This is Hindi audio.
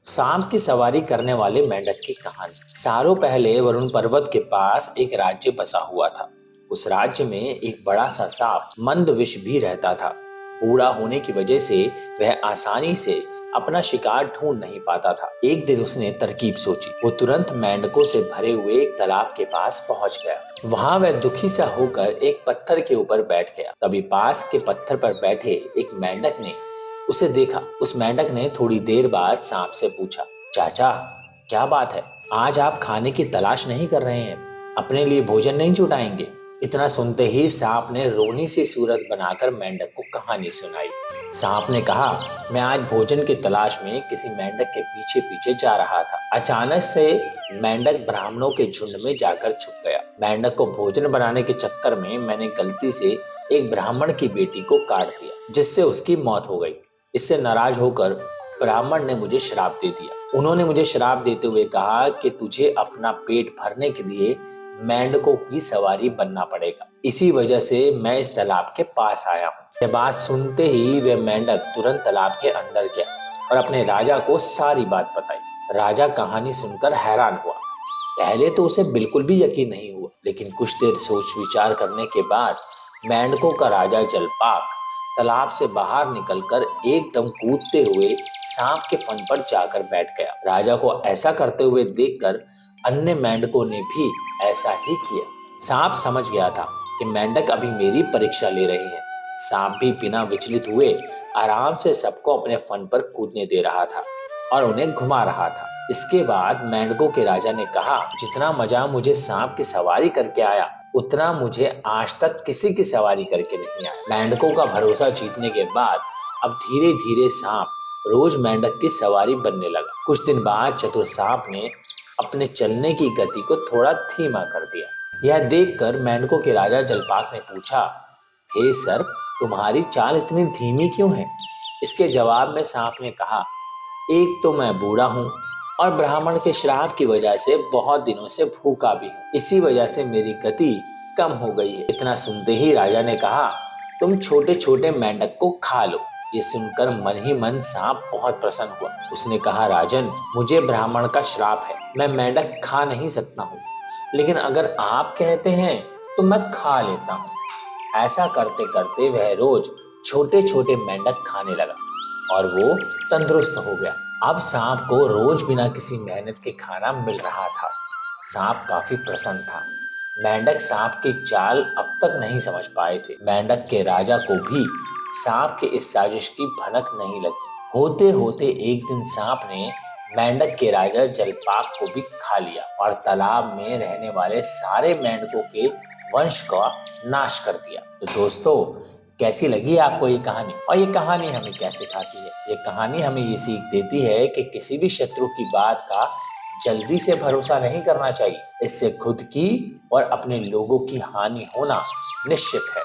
सांप की सवारी करने वाले मेंढक की कहानी। सालों पहले वरुण पर्वत के पास एक राज्य बसा हुआ था। उस राज्य में एक बड़ा सा सांप मंदविष भी रहता था। बूढ़ा होने की वजह से वह आसानी से अपना शिकार ढूंढ नहीं पाता था। एक दिन उसने तरकीब सोची। वो तुरंत मेंढकों से भरे हुए एक तालाब के पास पहुंच गया। वहां वह दुखी सा होकर एक पत्थर के ऊपर बैठ गया। तभी पास के पत्थर पर बैठे एक मेंढक ने उसे देखा। उस मेंढक ने थोड़ी देर बाद सांप से पूछा, चाचा, क्या बात है? आज आप खाने की तलाश नहीं कर रहे हैं? अपने लिए भोजन नहीं जुटाएंगे? इतना सुनते ही सांप ने रोनी सी सूरत बनाकर मेंढक को कहानी सुनाई। सांप ने कहा, मैं आज भोजन की तलाश में किसी मेंढक के पीछे पीछे जा रहा था। अचानक से मेंढक ब्राह्मणों के झुंड में जाकर छुप गया। मेंढक को भोजन बनाने के चक्कर में मैंने गलती से एक ब्राह्मण की बेटी को काट दिया, जिससे उसकी मौत हो गई। इससे नाराज होकर ब्राह्मण ने मुझे श्राप दे दिया। उन्होंने मुझे श्राप देते हुए कहा कि तुझे अपना पेट भरने के लिए मेंढकों की सवारी बनना पड़ेगा। इसी वजह से मैं इस तालाब के पास आया हूँ। यह बात सुनते ही वह मेंढक तुरंत तालाब के अंदर गया और अपने राजा को सारी बात बताई। राजा कहानी सुनकर हैरान हुआ। पहले तो उसे बिल्कुल भी यकीन नहीं हुआ, लेकिन कुछ देर सोच विचार करने के बाद मेंढकों का राजा जलपाक तालाब से बाहर निकलकर एकदम कूदते हुए सांप के फन पर जाकर बैठ गया। राजा को ऐसा करते हुए देखकर अन्य मेंढकों ने भी ऐसा ही किया। सांप समझ गया था कि मेंढक अभी मेरी परीक्षा ले रहे हैं। सांप भी बिना विचलित हुए आराम से सबको अपने फन पर कूदने दे रहा था और उन्हें घुमा रहा था। इसके बाद मेंढकों के राजा ने कहा, जितना मजा मुझे सांप की सवारी करके आया, उतना मुझे आज तक किसी की सवारी करके नहीं आया। मेंढकों का भरोसा जीतने के बाद अब धीरे धीरे सांप रोज मेंढक की सवारी बनने लगा। कुछ दिन बाद चतुर सांप ने अपने चलने की गति को थोड़ा धीमा कर दिया। यह देखकर मेंढकों के राजा जलपाक ने पूछा, हे सर्प, तुम्हारी चाल इतनी धीमी क्यों है? इसके जवाब में सांप ने कहा, एक तो मैं बूढ़ा हूँ और ब्राह्मण के श्राप की वजह से बहुत दिनों से भूखा भी हूँ। इसी वजह से मेरी गति कम हो गई है। इतना सुनते ही राजा ने कहा, तुम छोटे छोटे मेंढक को खा लो। ये सुनकर मन ही मन सांप बहुत प्रसन्न हुआ। उसने कहा, राजन, मुझे ब्राह्मण का श्राप है, मैं मेंढक खा नहीं सकता हूँ, लेकिन अगर आप कहते हैं तो मैं खा लेता हूँ। ऐसा करते करते वह रोज छोटे छोटे मेंढक खाने लगा और वो तंदुरुस्त हो गया। अब सांप को रोज बिना किसी मेहनत के खाना मिल रहा था। सांप काफी प्रसन्न था। मेंढक सांप की चाल अब तक नहीं समझ पाए थे। मेंढक के राजा को भी सांप के इस साजिश की भनक नहीं लगी। होते होते एक दिन सांप ने मेंढक के राजा जलपाक को भी खा लिया और तालाब में रहने वाले सारे मेंढकों के वंश का नाश कर दिया। तो दोस्तों, कैसी लगी आपको ये कहानी? और ये कहानी हमें क्या सिखाती है? ये कहानी हमें ये सीख देती है कि किसी भी शत्रु की बात का जल्दी से भरोसा नहीं करना चाहिए। इससे खुद की और अपने लोगों की हानि होना निश्चित है।